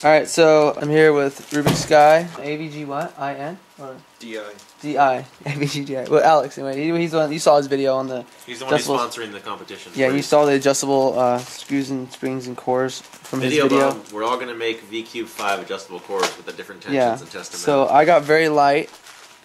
Alright, so I'm here with Rubiksguy, AVG what? I-N? Or DI. DI. AVGDI. Well, Alex, anyway, he's the one, you saw his video on the... He's the one who's sponsoring the competition. Yeah, you saw the adjustable screws and springs and cores from his video. We're all going to make VCube 5 adjustable cores with the different tensions and test them so out. I got very light.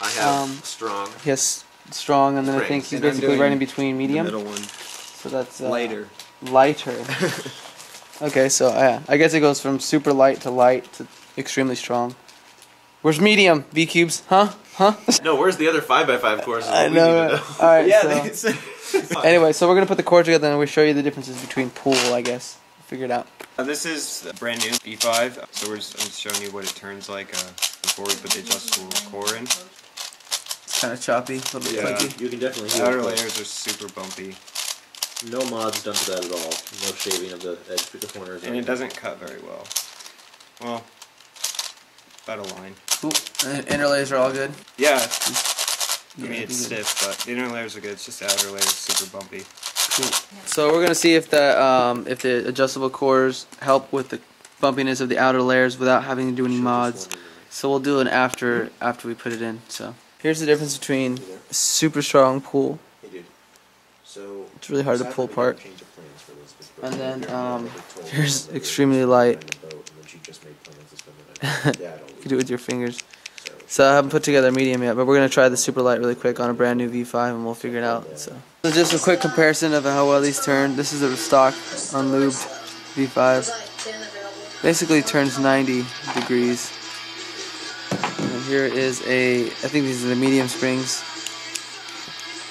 I have strong. He has strong, and then I think he's basically right in between medium. The middle one. So that's... lighter. Lighter. Okay, so yeah, I guess it goes from super light to extremely strong. Where's medium, V-cubes? Huh? No, where's the other 5x5 cores? I know. Alright, Yeah, so... Anyway, so we're going to put the cord together and we'll show you the differences between pool, I guess. Figure it out. This is a brand new V5, so I'm just showing you what it turns like before we put the adjustable core in. It's kind of choppy, a little bit clicky. You can definitely The hear outer it. layers are super bumpy. No mods done to that at all. No shaving of the edge the corners. And it doesn't cut very well. Well, about a line. Cool. And inner layers are all good? Yeah. I mean, it's stiff, but the inner layers are good. It's just the outer layers super bumpy. Cool. So we're gonna see if the adjustable cores help with the bumpiness of the outer layers without having to do any mods. So we'll do an after we put it in. So here's the difference between a super strong pull. So it's really hard to pull apart. And then here's extremely light. You can do it with your fingers. So I haven't put together a medium yet, but we're going to try the super light really quick on a brand new V5 and we'll figure it out. So just a quick comparison of how well these turn. This is a stock unlubed V5. Basically turns 90 degrees. And here is I think these are the medium springs.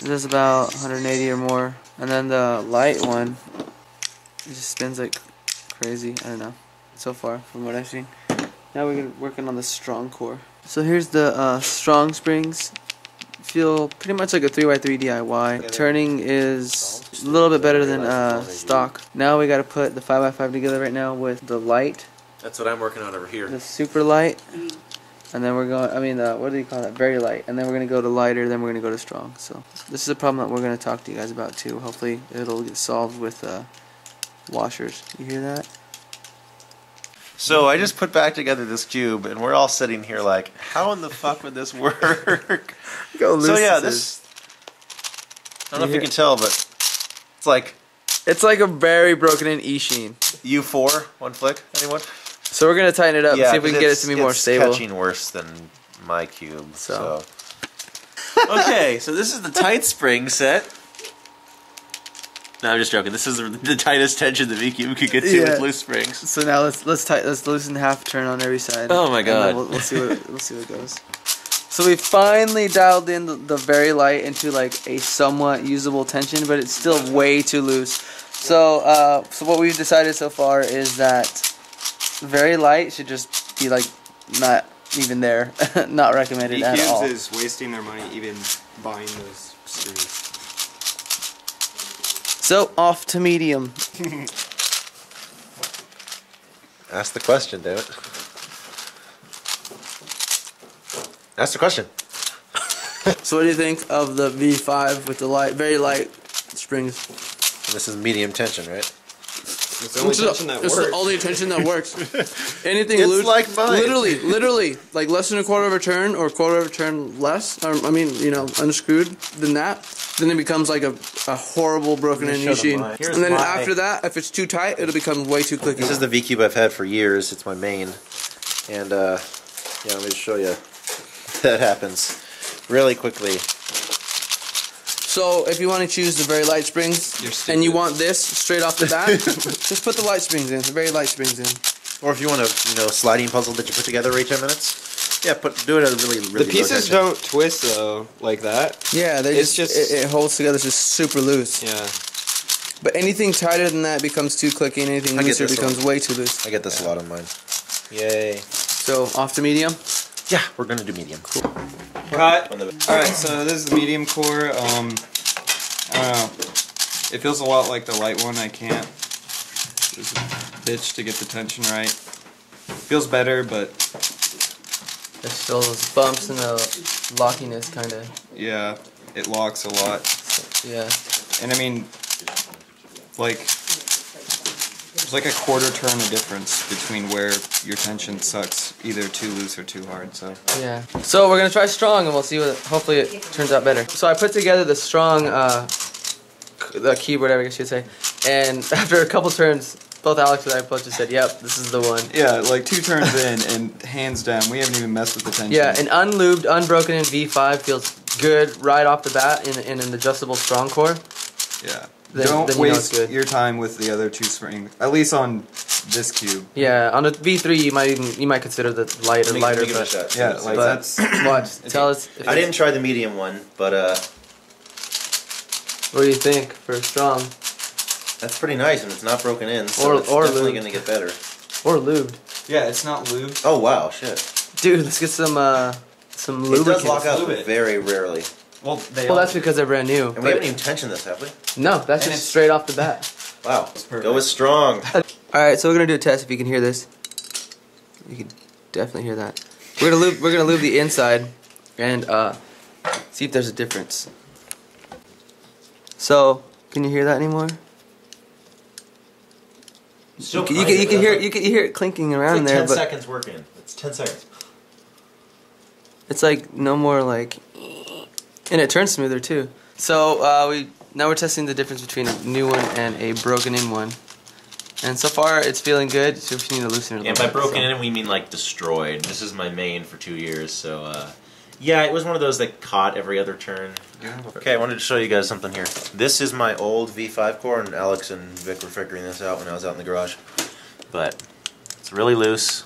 It does about 180 or more. And then the light one, it just spins like crazy. I don't know, so far from what I've seen. Now we're working on the strong core. So here's the strong springs. Feel pretty much like a 3x3 DIY. Turning is a little bit better than stock. Now we got to put the 5x5 together right now with the light. That's what I'm working on over here. The super light. And then we're going, what do you call that? Very light. And then we're going to go to lighter, then we're going to go to strong. So this is a problem that we're going to talk to you guys about too. Hopefully it'll get solved with washers. You hear that? So I just put back together this cube, and we're all sitting here like, how in the fuck would this work? So yeah, this, I don't know if you can tell, but it's like a very broken in E-sheen. U4, one flick, anyone? So we're going to tighten it up and see if we can get it to be more stable. It's catching worse than my cube, so. Okay, so this is the tight spring set. No, I'm just joking. This is the tightest tension the VCube could get to with loose springs. So now let's loosen half turn on every side. Oh my god. We'll see what goes. So we finally dialed in the very light into like a somewhat usable tension, but it's still way too loose. So so what we've decided so far is that very light should just be like not even there, not recommended at all. VCubes is wasting their money even buying those screws. So off to medium. Ask the question, damn it. Ask the question. So what do you think of the V5 with the very light springs? This is medium tension, right? It's the only tension that works. It's the only tension that works. Anything It's loose, like mine. literally, like less than a quarter of a turn or a quarter of a turn less, I mean, you know, unscrewed than that, then it becomes like a horrible broken in machine. And then after that, if it's too tight, it'll become way too clicky. This is the VCube I've had for years. It's my main. And yeah, let me just show you. That happens really quickly. So if you want to choose the very light springs and you want this straight off the bat, just put the light springs in, the very light springs in. Or if you want a sliding puzzle that you put together every 10 minutes, yeah, do it at a really The pieces don't twist though like that. Yeah, it holds together just super loose. Yeah. But anything tighter than that becomes too clicky, and anything looser becomes way too loose. I get this a lot on mine. Yay. So off to medium. Yeah, we're gonna do medium. Cool. Cut. Alright, so this is the medium core. I don't know. It feels a lot like the light one. I can't just bitch to get the tension right. Feels better, but There's still those bumps and the lockiness kind of. yeah, it locks a lot. Yeah. And I mean, like, There's like a quarter turn of difference between where your tension sucks either too loose or too hard. So yeah. So we're gonna try strong, and we'll see what. Hopefully, it turns out better. So I put together the strong, the keyboard, I guess you'd say. And after a couple turns, both Alex and I both just said, "Yep, this is the one." yeah, like 2 turns in, and hands down, we haven't even messed with the tension. Yeah, an unlubed, unbroken in V5 feels good right off the bat in an adjustable strong core. Yeah. Then Don't you know waste it's good. your time with the other 2 springs. At least on this cube. Yeah, on a V3 you might consider the lighter. Let me give it a shot. Yeah, like But that's. watch, tell us. If I didn't try the medium one, but What do you think for strong that's pretty nice, and it's not broken in, so Or- it's or definitely lubed. going to get better. or lubed? Yeah, it's not lubed. Oh wow, shit! Dude, let's get some It lubricant. does lock up Lube it. very rarely, Well, Well, that's because they're brand new. and we but- haven't even tensioned this, have we? no, that's And just it's- straight off the bat. Wow, perfect. go with strong. Alright, so we're gonna do a test if you can hear this. You can definitely hear that. We're gonna lube the inside and see if there's a difference. So, can you hear that anymore? Still You can hear it clinking around it's like there, 10 but seconds working. It's 10 seconds. it's like no more like, and it turns smoother too. So now we're testing the difference between a new one and a broken in one, and so far it's feeling good. So we just need to loosen it a And little by bit. broken in, we mean like destroyed. This is my main for 2 years, so yeah, it was one of those that caught every other turn. Okay, I wanted to show you guys something here. This is my old V5 core, and Alex and Vic were figuring this out when I was out in the garage. But it's really loose,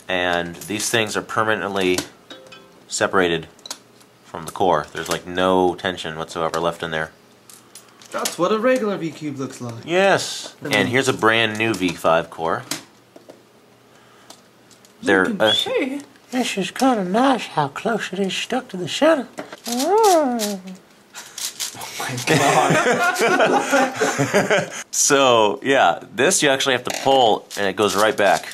and these things are permanently separated from the core. There's like no tension whatsoever left in there. That's what a regular V cube looks like. Yes. And here's a brand new V5 core. They're This is kind of nice how close it is stuck to the center. so yeah, this you actually have to pull and it goes right back.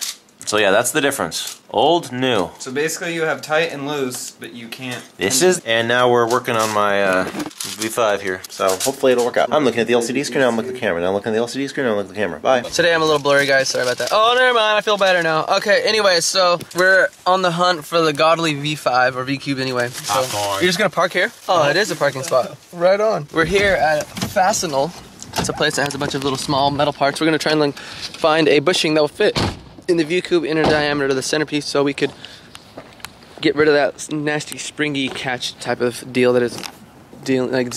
So yeah, that's the difference. Old, new. So basically, you have tight and loose, but you can't. This is And now we're working on my V5 here, so hopefully it'll work out. I'm looking at the LCD screen, now I'm looking at the camera. Now I'm looking at the LCD screen, now I'm looking at the camera. Bye. Today I'm a little blurry, guys. Sorry about that. Oh, never mind. I feel better now. Okay, anyway, so we're on the hunt for the godly V5, or V-Cube anyway. So you're just going to park here? Oh, it is a parking spot. Right on. We're here at Fastenal. It's a place that has a bunch of little small metal parts. We're going to try and like, find a bushing that will fit in the V-Cube inner diameter to the centerpiece so we could get rid of that nasty springy catch type of deal that it's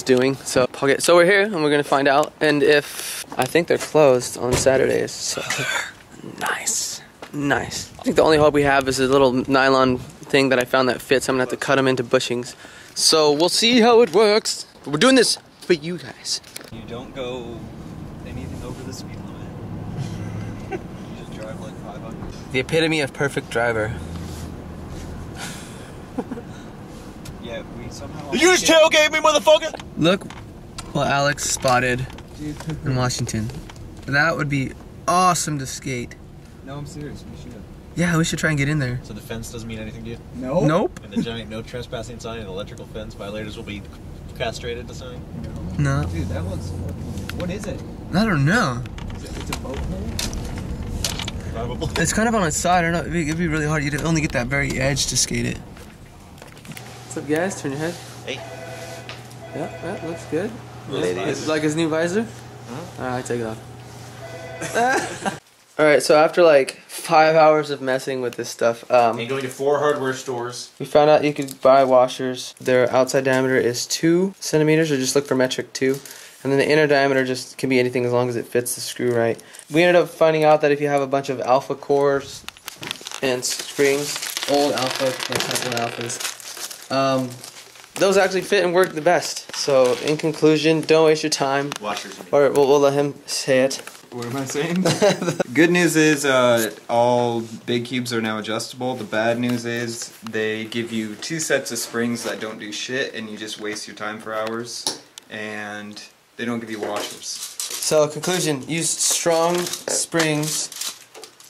doing. So okay, so we're here and we're gonna find out. And if I think they're closed on Saturdays, so nice. I think the only hope we have is a little nylon thing that I found that fits. I'm gonna have to cut them into bushings. So we'll see how it works. But we're doing this for you guys. You don't go anything over the speed limit. You just drive like 500. The epitome of perfect driver. Yeah, we somehow. You just tailgate me, motherfucker! Look what Alex spotted in Washington. That would be awesome to skate. No, I'm serious. We should. Yeah, we should try and get in there. So the fence doesn't mean anything to you? No. Nope. And the giant no trespassing sign and electrical fence violators will be castrated to sign? No. Dude, that looks. What is it? I don't know. It's a boat hole. Probably. It's kind of on its side. I don't know. It'd be really hard. You'd only get that very edge to skate it. What's up, guys? Turn your head. Hey. Yeah, looks good. Ladies. Like his new visor? Alright, take it off. Alright, so after like 5 hours of messing with this stuff, And going to 4 hardware stores. we found out you could buy washers. Their outside diameter is 2 centimeters, or just look for metric 2. And then the inner diameter just can be anything as long as it fits the screw right. We ended up finding out that if you have a bunch of alpha cores and springs, old alpha and Tesla alphas, those actually fit and work the best. So in conclusion, don't waste your time. Washers. Or we'll let him say it. What am I saying? Good news is all big cubes are now adjustable. The bad news is they give you 2 sets of springs that don't do shit, and you just waste your time for hours. And they don't give you washers. So conclusion, use strong springs,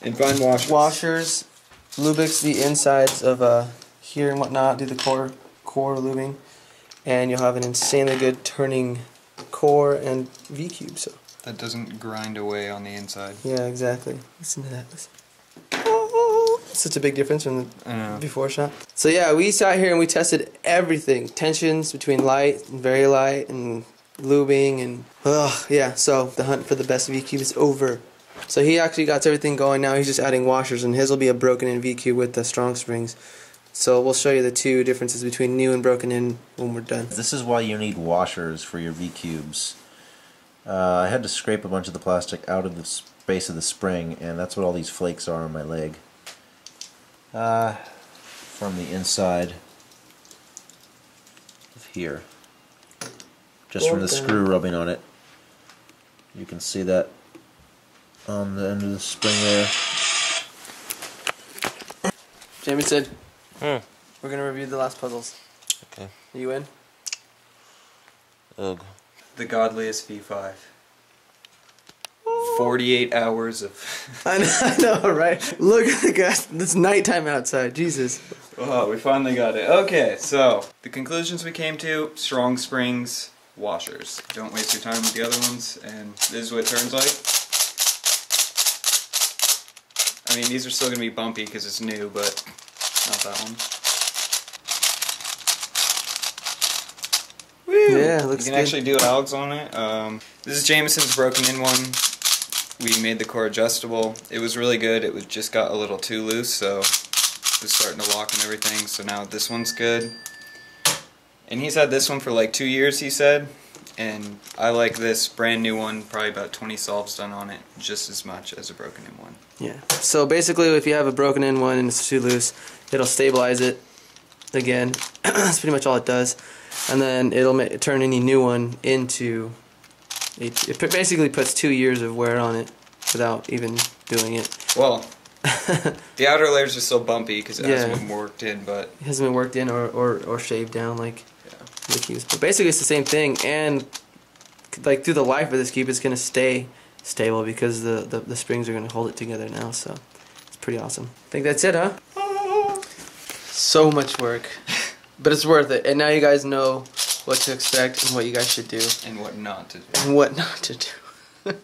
And find washers. washers, Lubix the insides of here and whatnot, do the core lubing, and you'll have an insanely good turning core and V-cube. So that doesn't grind away on the inside. Yeah, exactly. Listen to that. Listen. Oh, such a big difference from the before shot. So yeah, we sat here and we tested everything. Tensions between light and very light and lubing and yeah. So the hunt for the best V-cube is over. So he actually got everything going now. He's just adding washers, and his will be a broken-in V-cube with the strong springs. So we'll show you the two differences between new and broken-in when we're done. This is why you need washers for your V-cubes. I had to scrape a bunch of the plastic out of the base of the spring, and that's what all these flakes are on my leg. From the inside of here. Just from the screw rubbing on it. You can see that on the end of the spring there. Jameson, we're going to review the last puzzles. Okay. Are you in? Ugh. The godliest V5. 48 hours of... I know, right? Look at the guys. It's nighttime outside. Jesus. Oh, we finally got it. Okay, so the conclusions we came to: strong springs, washers. Don't waste your time with the other ones, and this is what it turns like. I mean, these are still going to be bumpy because it's new, but not that one. Woo! Yeah, it looks You can good. actually do algs on it. This is Jameson's broken-in one. We made the core adjustable. It was really good. It just got a little too loose, so it was starting to lock and everything. So now this one's good. And he's had this one for like 2 years, he said. And I like this brand new one, probably about 20 solves done on it, just as much as a broken-in one. Yeah. So basically, if you have a broken-in one and it's too loose, it'll stabilize it again. That's pretty much all it does. And then it'll turn any new one into... It basically puts 2 years of wear on it without even doing it. Well, the outer layers are still bumpy because it hasn't been worked in, but... It hasn't been worked in or shaved down like the cubes. But basically it's the same thing, and like through the life of this cube it's going to stay stable because the springs are going to hold it together now, so it's pretty awesome. I think that's it, huh? So much work, but it's worth it. And now you guys know what to expect and what you guys should do. And what not to do. And what not to do.